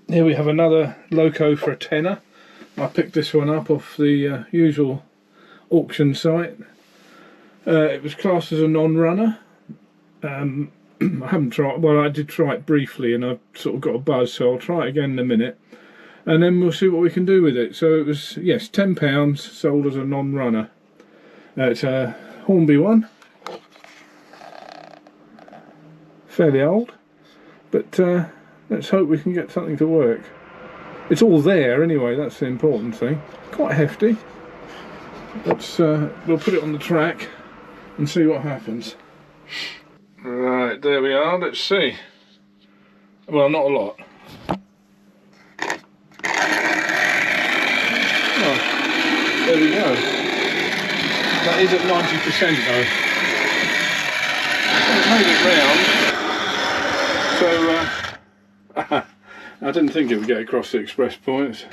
Here we have another loco for a tenner. I picked this one up off the usual auction site. It was classed as a non-runner. I haven't tried, well, I did try it briefly and I sort of got a buzz, so I'll try it again in a minute and then we'll see what we can do with it. So it was, yes, £10, sold as a non-runner. It's a Hornby one, fairly old, but let's hope we can get something to work. It's all there anyway, that's the important thing. Quite hefty. Let's we'll put it on the track and see what happens. Right, there we are, let's see. Well, not a lot. Oh, there we go. That is at 90% though. It made it round. So, I didn't think it would get across the express points.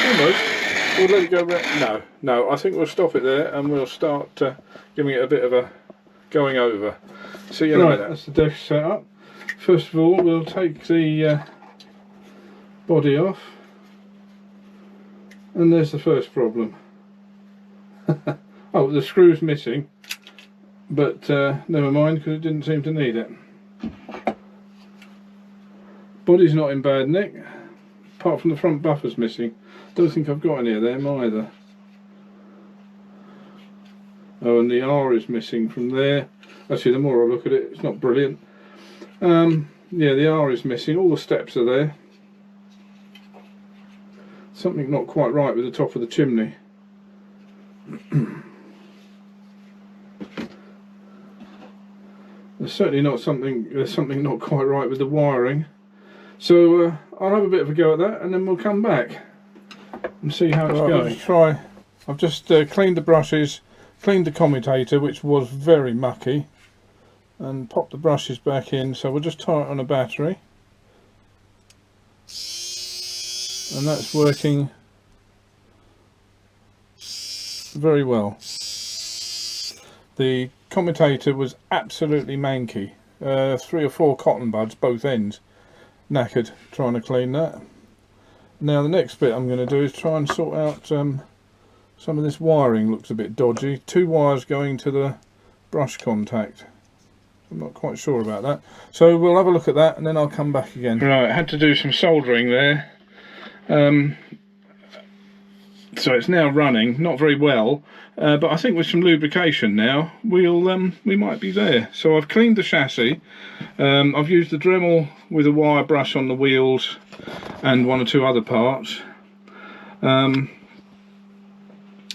Almost. We'll let it go round. No, I think we'll stop it there and we'll start giving it a bit of a going over. See you later. That's the deck set up. First of all, we'll take the body off, and there's the first problem. Oh, the screw's missing, but never mind, because it didn't seem to need it. Body's not in bad nick, apart from the front buffer's missing. Don't think I've got any of them either. Oh, and the R is missing from there. Actually, the more I look at it, it's not brilliant. Yeah, the R is missing. All the steps are there. Something not quite right with the top of the chimney. There's certainly not something. There's something not quite right with the wiring. So I'll have a bit of a go at that, and then we'll come back and see how it's going. I've just cleaned the brushes. Cleaned the commutator, which was very mucky, and popped the brushes back in, so we'll just tie it on a battery, and that's working very well. The commutator was absolutely manky, 3 or 4 cotton buds both ends, knackered trying to clean that. Now the next bit I'm going to do is try and sort out some of this wiring. Looks a bit dodgy. 2 wires going to the brush contact. I'm not quite sure about that. So we'll have a look at that and then I'll come back again. Right, I had to do some soldering there. So it's now running, not very well, but I think with some lubrication now we might be there. So I've cleaned the chassis. I've used the Dremel with a wire brush on the wheels and 1 or 2 other parts.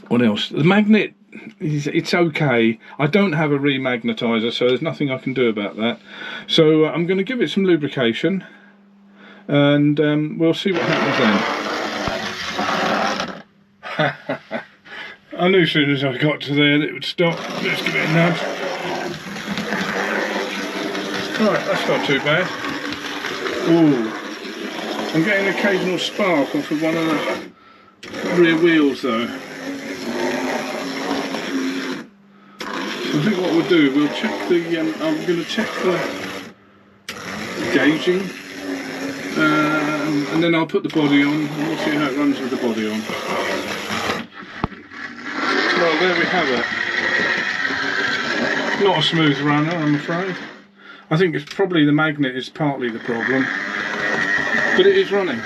What else? The magnet, it's okay. I don't have a remagnetizer, so there's nothing I can do about that. So I'm going to give it some lubrication and we'll see what happens then. I knew as soon as I got to there that it would stop. Let's give it a nudge. Right, that's not too bad. Ooh, I'm getting an occasional spark off of one of the rear wheels though. I think what we'll do, we'll check the, I'm going to check the gauging, and then I'll put the body on and we'll see how it runs with the body on. Well, there we have it. Not a smooth runner, I'm afraid. I think it's probably the magnet is partly the problem, but it is running.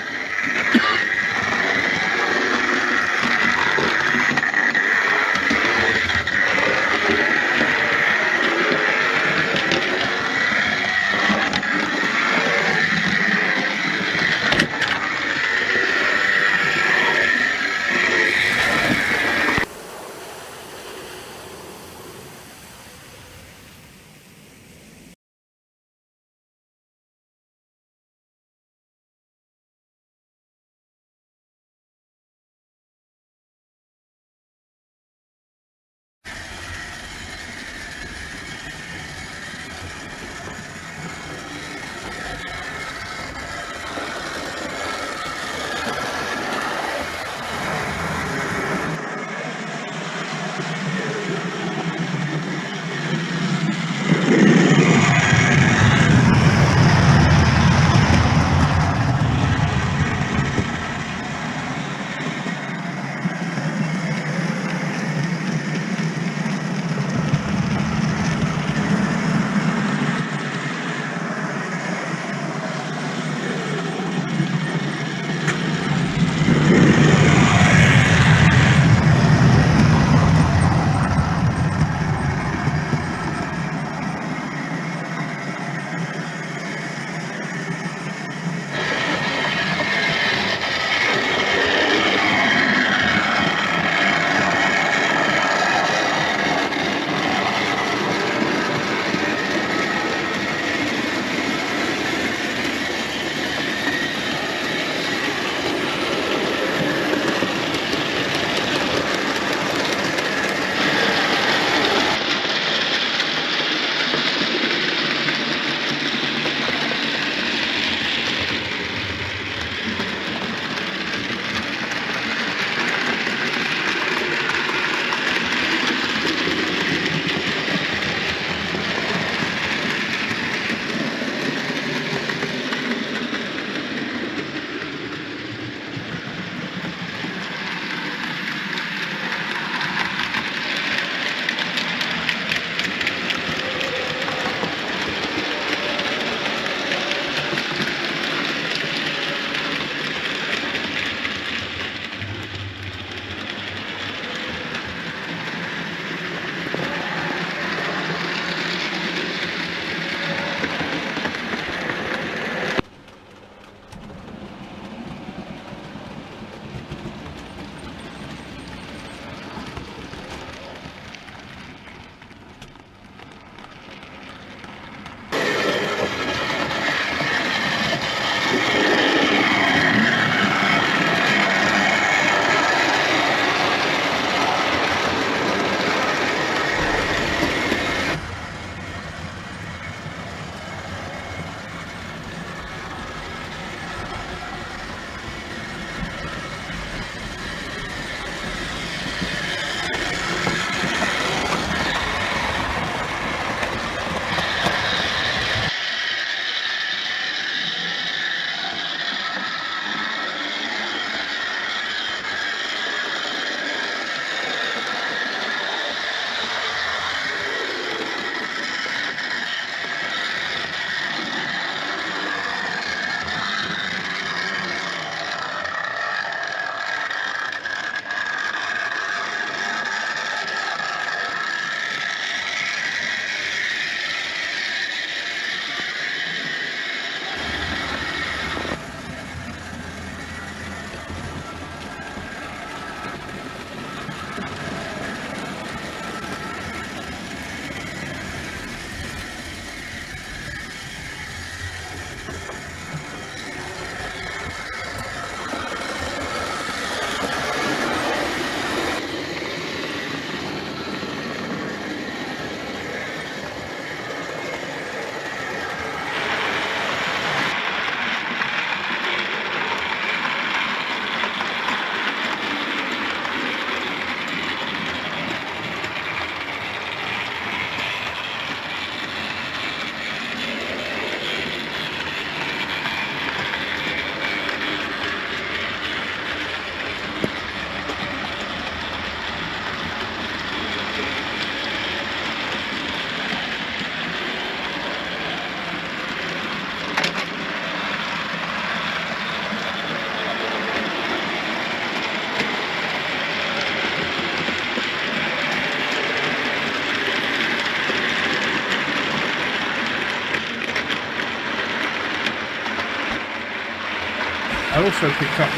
also picked up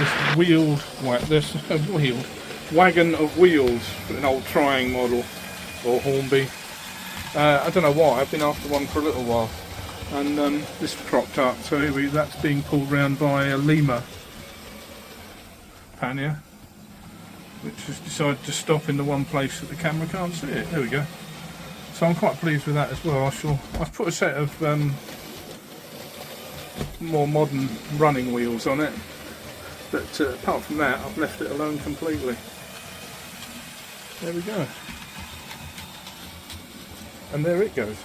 this wagon of wheels for an old trying model, or Hornby. I don't know why, I've been after one for a little while, and this cropped up, so here that's being pulled round by a Lima pannier, which has decided to stop in the one place that the camera can't see it. There we go. So I'm quite pleased with that as well. I've put a set of more modern running wheels on it, but apart from that I've left it alone completely. There we go, and there it goes.